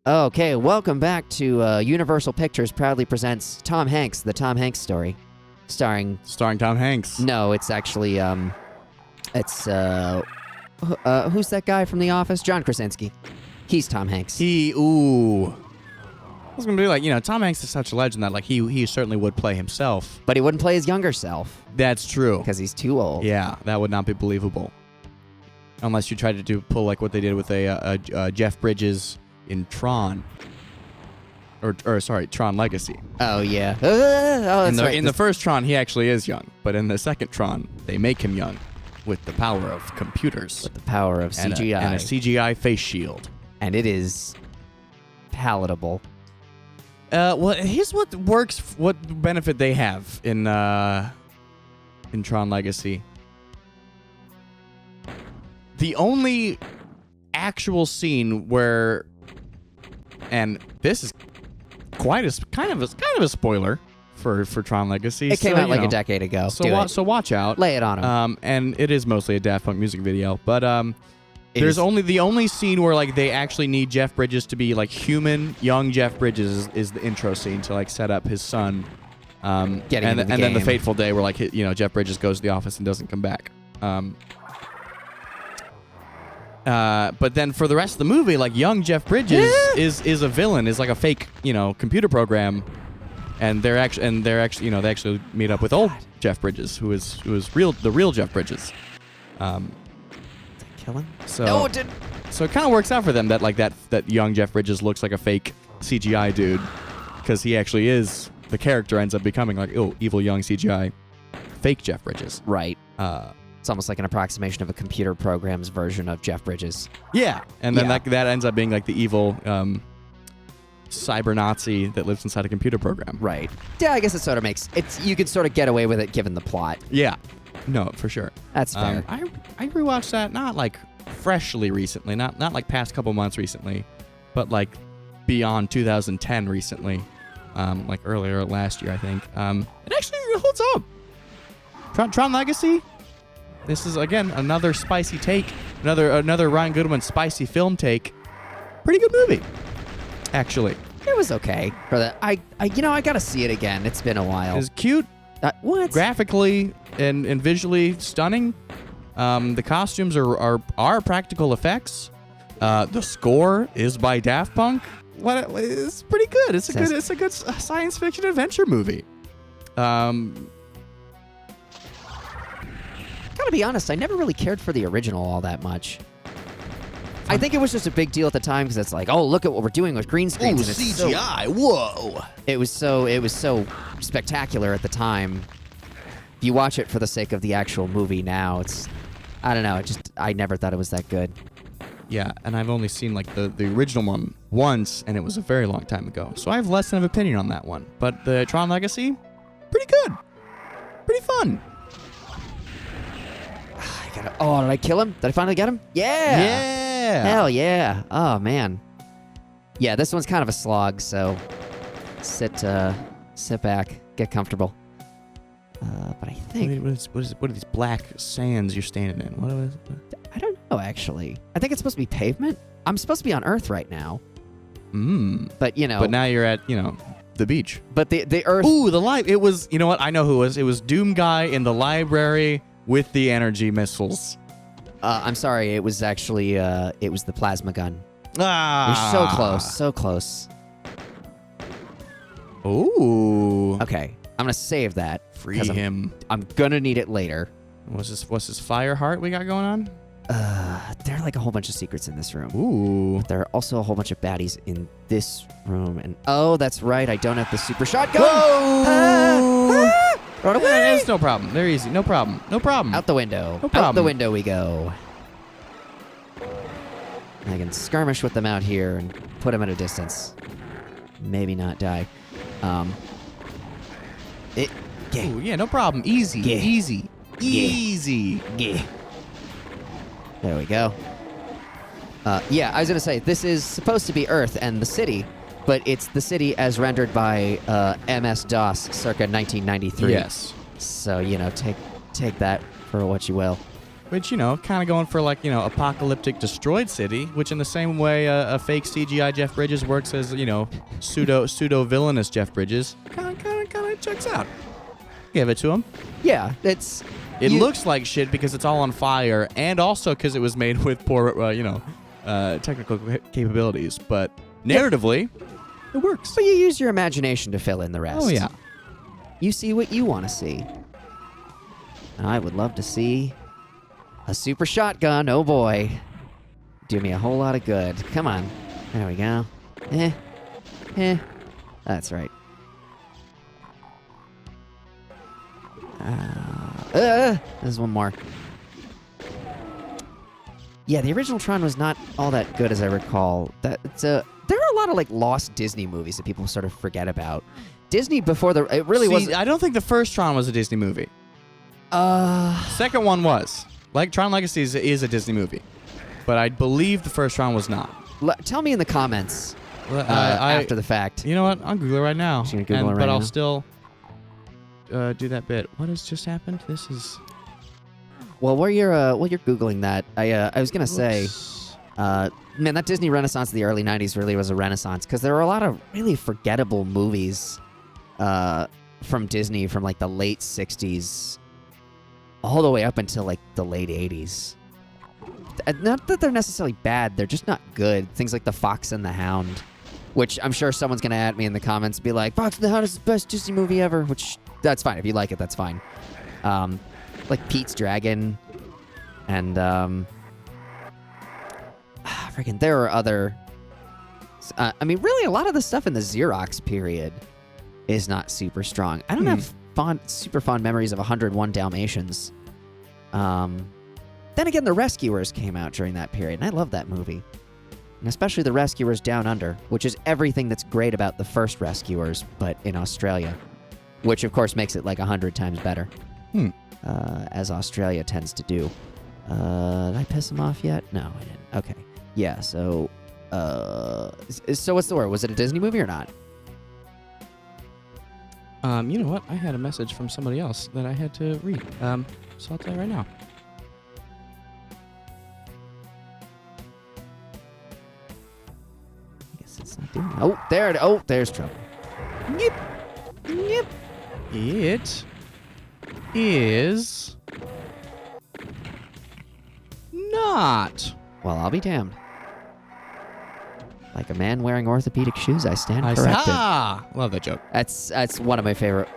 Okay, welcome back to Universal Pictures proudly presents Tom Hanks, the Tom Hanks story, starring Tom Hanks. No, it's actually who's that guy from The Office? John Krasinski. He's Tom Hanks. I was gonna be like, Tom Hanks is such a legend that he certainly would play himself. But he wouldn't play his younger self That's true. because he's too old. Yeah, that would not be believable. Unless you tried to pull like what they did with a Jeff Bridges in Tron. Or sorry, Tron Legacy. Oh yeah. That's right. In the first Tron, he actually is young, but in the second Tron, they make him young with the power of computers. With the power of CGI. And a CGI face shield. And it is palatable. Well, here's what works. What benefit they have in Tron Legacy. The only actual scene where, and this is kind of a spoiler for Tron Legacy. It came out like a decade ago. So watch out. Lay it on him. And it is mostly a Daft Punk music video, but there's the only scene where like they actually need Jeff Bridges to be like human. Young Jeff Bridges is the intro scene to like set up his son. Then the fateful day where like Jeff Bridges goes to the office and doesn't come back. But then for the rest of the movie, like young Jeff Bridges is a villain, is like a fake computer program, and they actually meet up with old Jeff Bridges, who is the real Jeff Bridges. Kill him? So No, it didn't. So it kind of works out for them that like that young Jeff Bridges looks like a fake CGI dude, because he actually is the character ends up becoming like evil young CGI fake Jeff Bridges. Right. It's almost like an approximation of a computer program's version of Jeff Bridges. Yeah, and then that ends up being like the evil cyber Nazi that lives inside a computer program. Right. Yeah, I guess it sort of you could sort of get away with it given the plot. Yeah. No, for sure. That's fair. I rewatched that not like freshly recently, not like past couple months recently, but like beyond 2010 recently, like earlier last year I think. It actually holds up. Tron Legacy. This is again another spicy take, another Ryan Goodwin spicy film take. Pretty good movie, actually. It was okay for that. I gotta see it again. It's been a while. It's cute. What? Graphically and visually stunning. The costumes are practical effects. The score is by Daft Punk. It's pretty good. It's a good science fiction adventure movie. Gotta be honest, I never really cared for the original all that much. I think it was just a big deal at the time because it's like, oh, look at what we're doing with green screens. Oh, CGI! Whoa! It was so spectacular at the time. If you watch it for the sake of the actual movie now, I don't know. I never thought it was that good. Yeah, and I've only seen like the original one once, and it was a very long time ago. So I have less of an opinion on that one. But the Tron Legacy, pretty good, pretty fun. Oh, did I kill him? Did I finally get him? Yeah! Yeah! Hell yeah. Oh, man. Yeah, this one's kind of a slog, so sit back, get comfortable. But I think... What are these black sands you're standing in? What is it? I don't know, actually. I think it's supposed to be pavement. I'm supposed to be on Earth right now. But, But now you're at, the beach. But the Earth... Ooh, it was... You know what? I know who it was. It was Doom Guy in the library with the energy missiles. I'm sorry, it was actually, it was the plasma gun. Ah! You're so close, so close. Ooh. Okay, I'm gonna save that. Free him. I'm gonna need it later. What's this fire heart we got going on? There are like a whole bunch of secrets in this room. Ooh. But there are also a whole bunch of baddies in this room, and oh, that's right, I don't have the super shotgun! Whoa! Run away! It's no problem. They're easy. No problem. Out the window. No problem. Out the window we go. I can skirmish with them out here and put them at a distance. Maybe not die. Ooh, yeah, no problem. Easy. Yeah. Easy. Yeah. Easy. Yeah. There we go. Yeah, I was gonna say, this is supposed to be Earth and the city, but it's the city as rendered by MS-DOS circa 1993. Yes. So, take that for what you will. Which, kind of going for like, apocalyptic destroyed city, which in the same way a fake CGI Jeff Bridges works as, pseudo villainous Jeff Bridges. Kind of checks out. Give it to him. Yeah, It looks like shit because it's all on fire, and also because it was made with poor, technical capabilities. But narratively, it works. But you use your imagination to fill in the rest. Oh, yeah. You see what you want to see. And I would love to see a super shotgun. Oh, boy. Do me a whole lot of good. Come on. There we go. That's right. There's one more. Yeah, the original Tron was not all that good, as I recall. There are a lot of like lost Disney movies that people sort of forget about. Disney before it really was. I don't think the first Tron was a Disney movie. Second one was. Like Tron Legacy is a Disney movie, but I believe the first Tron was not. Tell me in the comments after the fact. You know what? I'll Google it right now. Just gonna Google it right but now. I'll still do that bit. What has just happened? This is. Well, while you're googling that, I was gonna say, man, that Disney Renaissance of the early '90s really was a renaissance because there were a lot of really forgettable movies from Disney from like the late '60s all the way up until like the late '80s. Not that they're necessarily bad; they're just not good. Things like The Fox and the Hound, which I'm sure someone's gonna at me in the comments and be like, "Fox and the Hound is the best Disney movie ever," which that's fine if you like it. That's fine. Like Pete's Dragon, and freaking there are other. I mean, really, a lot of the stuff in the Xerox period is not super strong. I don't have super fond memories of 101 Dalmatians. Then again, The Rescuers came out during that period, and I love that movie. And especially The Rescuers Down Under, which is everything that's great about the first Rescuers, but in Australia. Which, of course, makes it like 100 times better. As Australia tends to do. Did I piss him off yet? No, I didn't. Okay. Yeah, so... so what's the word? Was it a Disney movie or not? You know what? I had a message from somebody else that I had to read. So I'll tell you right now. I guess it's not doing it. There's trouble. Yep. It is not. Well, I'll be damned. Like a man wearing orthopedic shoes, I stand corrected. Love that joke. That's one of my favorite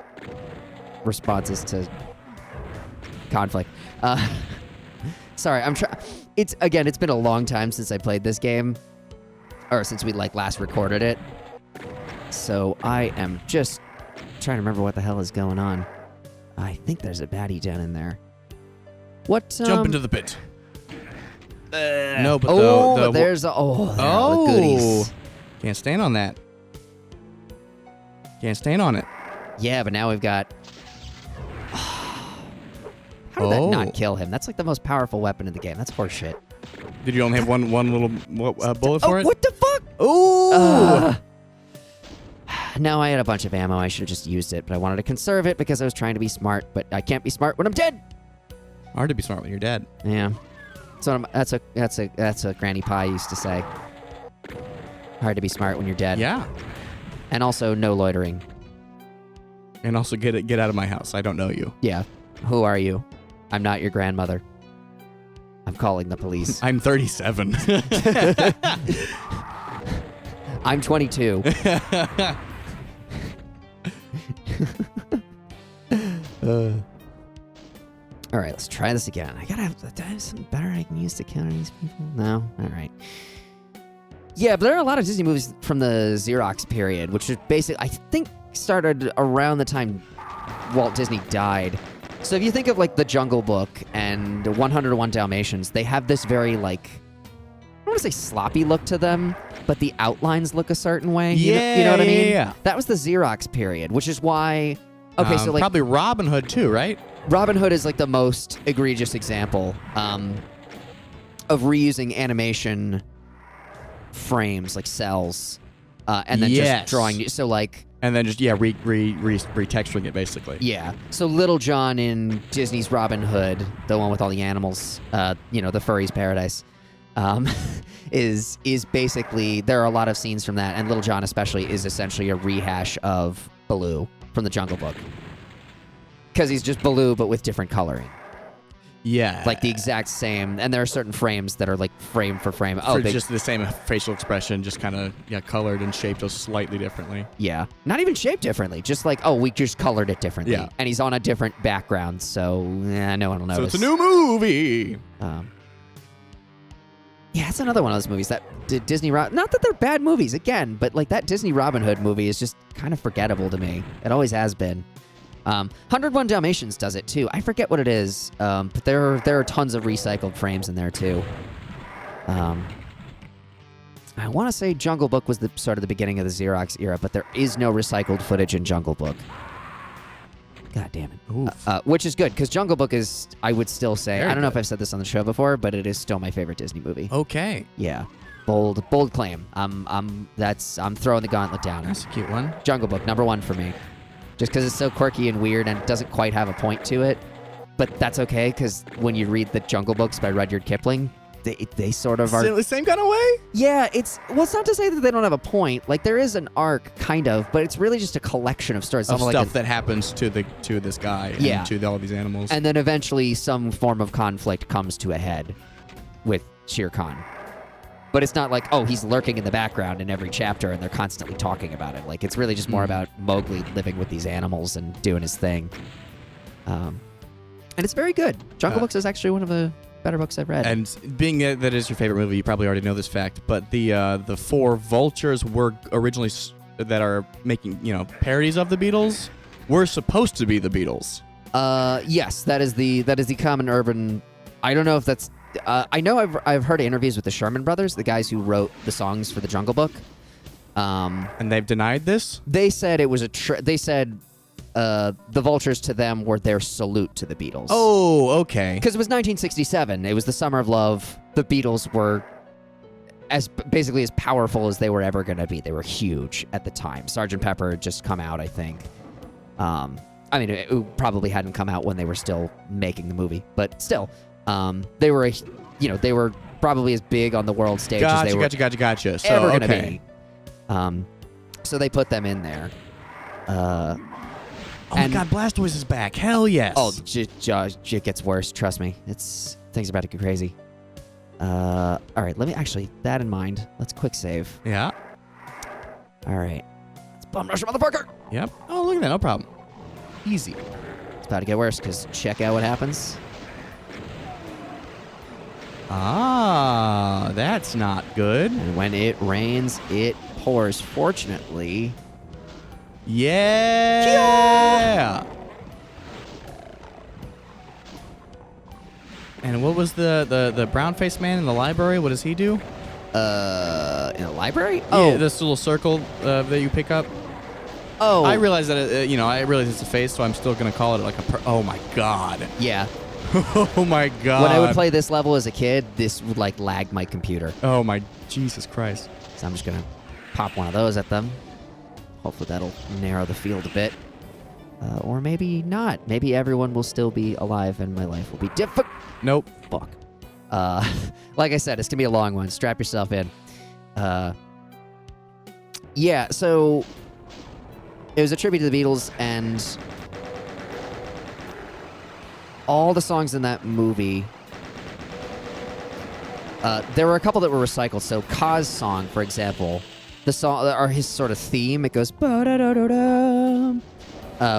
responses to conflict. Sorry, it's been a long time since I played this game, or since we last recorded it. So I am just trying to remember what the hell is going on. I think there's a baddie down in there. What? Jump into the pit. No, but there's the goodies. Can't stand on that. Can't stand on it. Yeah, but now we've got. How did that not kill him? That's like the most powerful weapon in the game. That's horseshit. Did you only have one little bullet for it? What the fuck? Ooh. No, I had a bunch of ammo. I should have just used it, but I wanted to conserve it because I was trying to be smart. But I can't be smart when I'm dead. Hard to be smart when you're dead. Yeah. So that's a Granny Pie used to say. Hard to be smart when you're dead. Yeah. And also no loitering. And also get out of my house. I don't know you. Yeah. Who are you? I'm not your grandmother. I'm calling the police. I'm 37. I'm 22. All right, let's try this again. I have something better I can use to counter these people. No? All right. Yeah, but there are a lot of Disney movies from the Xerox period, which is basically, I think, started around the time Walt Disney died. So if you think of like The Jungle Book and 101 Dalmatians, they have this very like, I don't want to say sloppy look to them, but the outlines look a certain way. You know what I mean? Yeah. That was the Xerox period, which is why. Okay, so like probably Robin Hood too, right? Robin Hood is like the most egregious example of reusing animation frames, like cells, and then just drawing. So like. And then just retexturing it basically. Yeah. So Little John in Disney's Robin Hood, the one with all the animals, the furries paradise, is basically, there are a lot of scenes from that, and Little John especially is essentially a rehash of Baloo from the Jungle Book. Because he's just Baloo, but with different coloring. Yeah. Like the exact same, and there are certain frames that are like frame for frame. Just the same facial expression, just kind of colored and shaped just slightly differently. Yeah. Not even shaped differently, just like, we just colored it differently. Yeah. And he's on a different background, so no one will notice. So it's a new movie! Yeah, it's another one of those movies that Disney... Not that they're bad movies, again, but like that Disney Robin Hood movie is just kind of forgettable to me. It always has been. 101 Dalmatians does it too. I forget what it is, but there are tons of recycled frames in there too. I want to say Jungle Book was the sort of the beginning of the Xerox era, but there is no recycled footage in Jungle Book. God damn it. Which is good, because Jungle Book is, I would still say, I don't know if I've said this on the show before, but it is still my favorite Disney movie. Okay. Yeah. Bold claim. I'm throwing the gauntlet down. That's a cute one. Jungle Book, #1 for me. Just because it's so quirky and weird and doesn't quite have a point to it. But that's okay, because when you read the Jungle Books by Rudyard Kipling, they sort of are... The same kind of way? Yeah, it's not to say that they don't have a point. Like, there is an arc, kind of, but it's really just a collection of stories. Of stuff that happens to this guy and to all these animals. And then eventually some form of conflict comes to a head with Shere Khan. But it's not like, he's lurking in the background in every chapter and they're constantly talking about it. Like, it's really just more about Mowgli living with these animals and doing his thing. And it's very good. Jungle Books is actually one of the better books I've read. And being that is your favorite movie, you probably already know this fact, but the 4 vultures were originally, that are making, parodies of the Beatles, were supposed to be the Beatles. Yes, that is the common urban... I don't know if that's... I know I've heard interviews with the Sherman Brothers, the guys who wrote the songs for the Jungle Book. And they've denied this? They said it was they said the vultures to them were their salute to the Beatles. Oh, okay. Because it was 1967. It was the Summer of Love. The Beatles were basically as powerful as they were ever going to be. They were huge at the time. Sgt. Pepper had just come out, I think. I mean, it probably hadn't come out when they were still making the movie, but still... they were, they were probably as big on the world stage as they were gotcha. So, ever gonna be. So they put them in there. Oh my God, Blastoise is back! Hell yes! Oh, it gets worse. Trust me, things are about to get crazy. All right, let me actually that in mind. Let's quick save. Yeah. All right, let's bum rush, motherfucker. Yep. Oh, look at that, no problem. Easy. It's about to get worse because check out what happens. Ah, that's not good. And when it rains, it pours. Fortunately. Yeah. And what was the brown-faced man in the library? What does he do? In the library? Yeah, this little circle that you pick up. Oh. I realize that I realize it's a face, so I'm still gonna call it like oh my God. Yeah. Oh my God. When I would play this level as a kid, this would like lag my computer. Oh my Jesus Christ. So I'm just gonna pop one of those at them. Hopefully that'll narrow the field a bit. Or maybe not. Maybe everyone will still be alive and my life will be different. Nope. Fuck. Like I said, it's gonna be a long one. Strap yourself in. Yeah, so it was a tribute to the Beatles, and all the songs in that movie, there were a couple that were recycled. So Kaz song, for example, the song, or his sort of theme, it goes ba-da-da-da-da,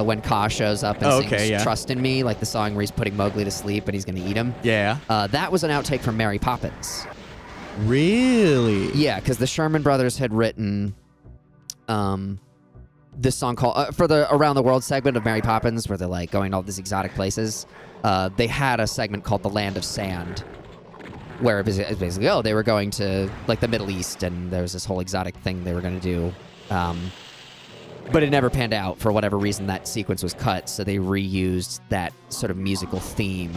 when Kaz shows up and sings Trust in Me, like the song where he's putting Mowgli to sleep and he's going to eat him. Yeah. That was an outtake from Mary Poppins. Really? Yeah, because the Sherman Brothers had written this song called, for the Around the World segment of Mary Poppins, where they're like going to all these exotic places. They had a segment called The Land of Sand, where it was basically, they were going to like the Middle East, and there was this whole exotic thing they were going to do. But it never panned out. For whatever reason, that sequence was cut, so they reused that sort of musical theme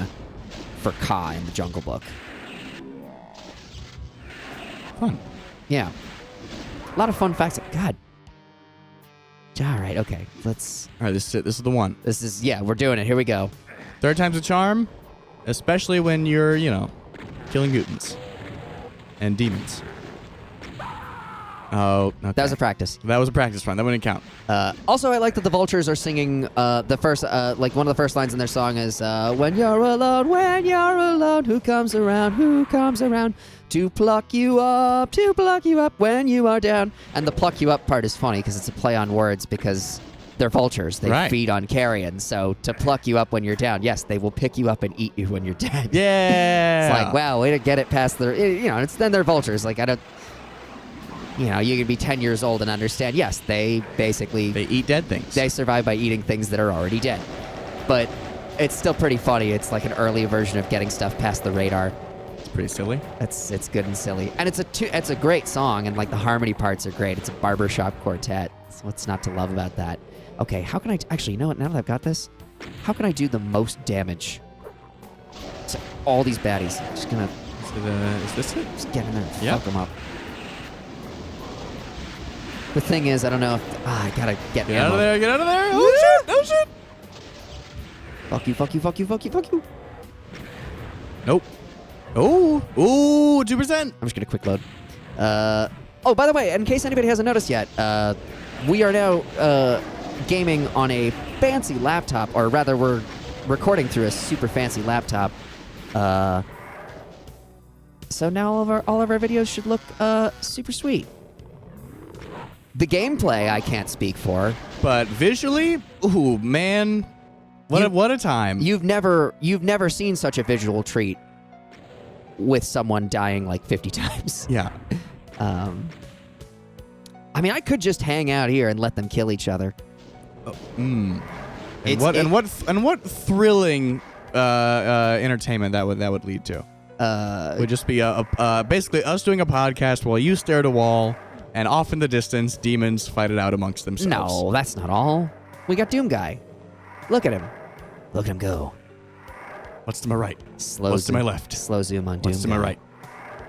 for Kaa in the Jungle Book. Fun. Yeah. A lot of fun facts. God. All right, okay. Let's... All right, this is it. This is the one. This is... Yeah, we're doing it. Here we go. Third time's a charm, especially when you're, killing mutants and demons. Oh, okay. That was a practice. That was a practice run. That wouldn't count. Also, I like that the Vultures are singing the first, like one of the first lines in their song is, when you're alone, who comes around to pluck you up when you are down. And the pluck you up part is funny because it's a play on words because they're vultures. They feed on carrion. So to pluck you up when you're down, yes, they will pick you up and eat you when you're dead. Yeah. It's like, wow, way to get it past the, it's then they're vultures. Like, I don't, you can be 10 years old and understand, yes, they eat dead things. They survive by eating things that are already dead. But it's still pretty funny. It's like an early version of getting stuff past the radar. It's pretty silly. It's good and silly. And it's a great song, and like the harmony parts are great. It's a barbershop quartet. So what's not to love about that? Okay, how can I... Actually, you know what? Now that I've got this, how can I do the most damage to all these baddies? I'm just gonna... Is this it? Just get in there and fuck them up. The thing is, I don't know if... I gotta get out of there, get out of there! Oh, shit! Oh, shit! Fuck you, fuck you, fuck you, fuck you, fuck you. Nope. Oh! Ooh, 2%! I'm just gonna quick load. Oh, by the way, in case anybody hasn't noticed yet, we are now gaming on a fancy laptop, or rather, we're recording through a super fancy laptop. So now all of our videos should look super sweet. The gameplay I can't speak for, but visually, ooh man, what a time! You've never seen such a visual treat with someone dying like 50 times. Yeah. I mean, I could just hang out here and let them kill each other. And what thrilling entertainment that would lead to? Would just be basically us doing a podcast while you stare at a wall. And off in the distance, demons fight it out amongst themselves. No, that's not all. We got Doom Guy. Look at him. Look at him go. What's to my right? Slow What's zoom, to my left? Slow zoom on Doom What's to Guy. my right?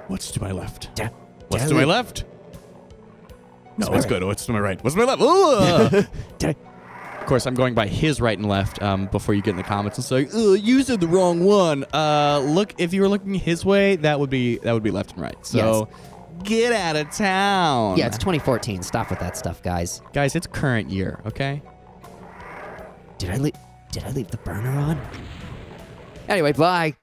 What's to my left? What's to my left? No, it's good. What's to my right? What's to my left? Of course, I'm going by his right and left before you get in the comments and say, you said the wrong one. Look, if you were looking his way, that would be left and right. So... Yes. Get out of town. Yeah, it's 2014. Stop with that stuff, guys. Guys, it's current year, okay? Did I leave the burner on? Anyway, bye.